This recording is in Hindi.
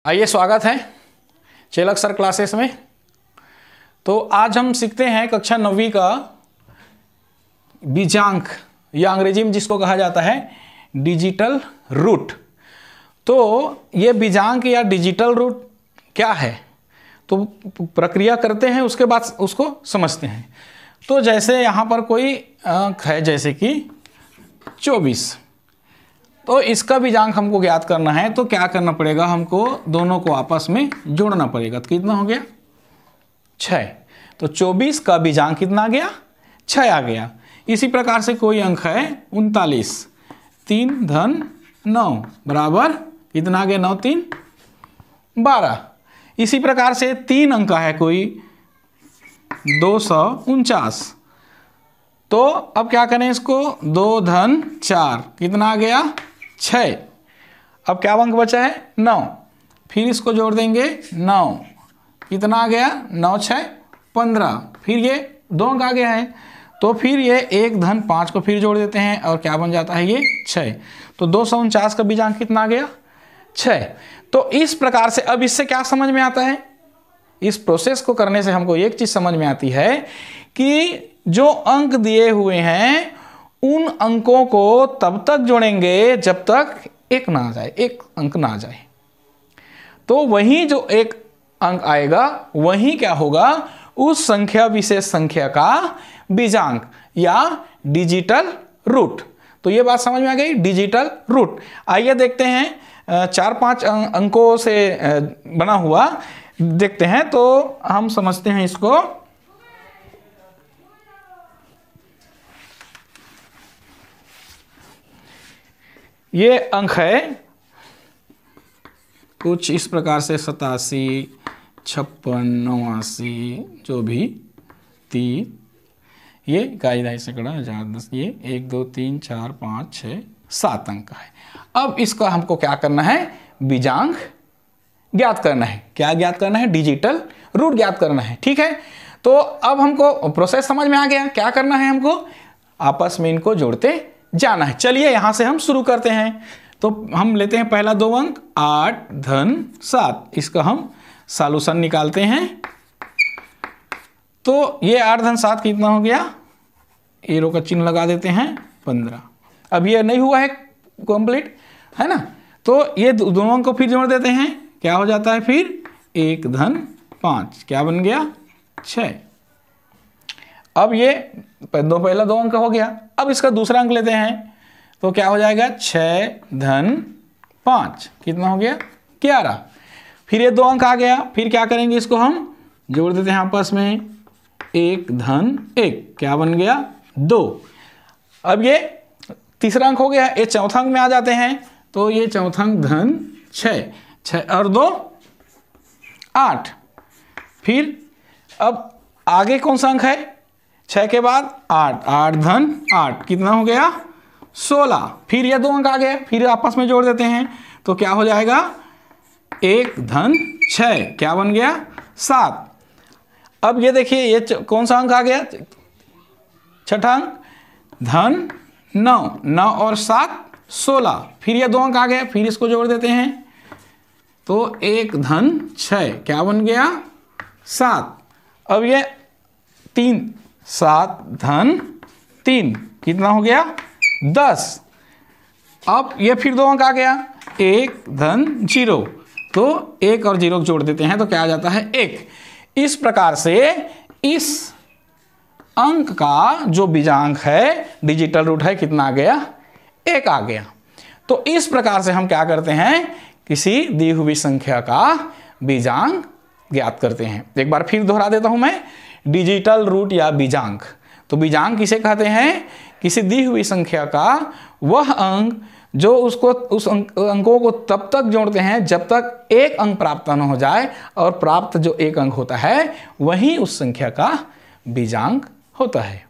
आइए, स्वागत है चेलक सर क्लासेस में। तो आज हम सीखते हैं कक्षा 9वीं का बीजांक या अंग्रेजी में जिसको कहा जाता है डिजिटल रूट। तो ये बीजांक या डिजिटल रूट क्या है, तो प्रक्रिया करते हैं, उसके बाद उसको समझते हैं। तो जैसे यहाँ पर कोई अंक है, जैसे कि 24, तो इसका बीजांक हमको ज्ञात करना है। तो क्या करना पड़ेगा, हमको दोनों को आपस में जोड़ना पड़ेगा। तो कितना हो गया, 6। तो 24 का बीजांक कितना आ गया, 6 आ गया। इसी प्रकार से कोई अंक है 39, 3 धन 9 बराबर कितना आ गया, 9 3 12। इसी प्रकार से 3 अंक है कोई 249। तो अब क्या करें, इसको 2 धन 4 कितना आ गया, 6। अब क्या अंक बचा है, 9। फिर इसको जोड़ देंगे, 9 कितना आ गया, 9 6 15। फिर ये 2 अंक आ गया है, तो फिर ये 1 धन 5 को फिर जोड़ देते हैं और क्या बन जाता है, ये 6। तो 249 का बीजांक कितना आ गया, 6। तो इस प्रकार से अब इससे क्या समझ में आता है, इस प्रोसेस को करने से हमको एक चीज समझ में आती है कि जो अंक दिए हुए हैं उन अंकों को तब तक जोड़ेंगे जब तक एक ना आ जाए, एक अंक ना आ जाए। तो वही जो एक अंक आएगा वही क्या होगा, उस संख्या विशेष संख्या का बीजांक या डिजिटल रूट। तो ये बात समझ में आ गई, डिजिटल रूट। आइए देखते हैं 4-5 अंकों से बना हुआ देखते हैं, तो हम समझते हैं इसको। ये अंक है कुछ इस प्रकार से 87, 56, 89 जो भी 3, ये इकाई सैकड़ा 1000 10, ये 1 2 3 4 5 6 7 अंक है। अब इसका हमको क्या करना है, बीजांक ज्ञात करना है। क्या ज्ञात करना है, डिजिटल रूट ज्ञात करना है। ठीक है, तो अब हमको प्रोसेस समझ में आ गया। क्या करना है, हमको आपस में इनको जोड़ते जाना है। चलिए यहां से हम शुरू करते हैं। तो हम लेते हैं पहला 2 अंक 8 धन 7, इसका हम सॉल्यूशन निकालते हैं। तो ये 8 धन 7 कितना हो गया, एरो का चिन्ह लगा देते हैं, 15। अब ये नहीं हुआ है कंप्लीट, है ना। तो ये दोनों अंक को फिर जोड़ देते हैं, क्या हो जाता है फिर 1 धन 5, क्या बन गया, 6। अब ये पहला 2 अंक हो गया। अब इसका दूसरा अंक लेते हैं, तो क्या हो जाएगा, 6 धन 5 कितना हो गया, 11। फिर ये 2 अंक आ गया। फिर क्या करेंगे, इसको हम जोड़ देते हैं आपस में, 1 धन 1 क्या बन गया, 2। अब ये तीसरा अंक हो गया। ये चौथा अंक में आ जाते हैं, तो ये चौथा अंक धन 6, 6 और 2 8। फिर अब आगे कौन सा अंक है, 6 के बाद 8, 8 धन 8 कितना हो गया, 16। फिर ये 2 अंक आ गए, फिर आपस में जोड़ देते हैं, तो क्या हो जाएगा, 1 धन 6 क्या बन गया, 7। अब ये देखिए, ये कौन सा अंक आ गया, छठा अंक धन 9, 9 और 7 16। फिर ये 2 अंक आ गए, फिर इसको जोड़ देते हैं, तो 1 धन 6 क्या बन गया, 7। अब ये 3, 7 धन 3 कितना हो गया, 10। अब ये फिर 2 अंक आ गया, 1 धन 0, तो 1 और 0 जोड़ देते हैं, तो क्या आ जाता है, 1। इस प्रकार से इस अंक का जो बीजांक है, डिजिटल रूट है, कितना आ गया, 1 आ गया। तो इस प्रकार से हम क्या करते हैं, किसी दी हुई संख्या का बीजांक ज्ञात करते हैं। एक बार फिर दोहरा देता हूं मैं, डिजिटल रूट या बीजांक। तो बीजांक किसे कहते हैं, किसी दी हुई संख्या का वह अंक जो उस अंकों को तब तक जोड़ते हैं जब तक एक अंक प्राप्त न हो जाए, और प्राप्त जो एक अंक होता है वही उस संख्या का बीजांक होता है।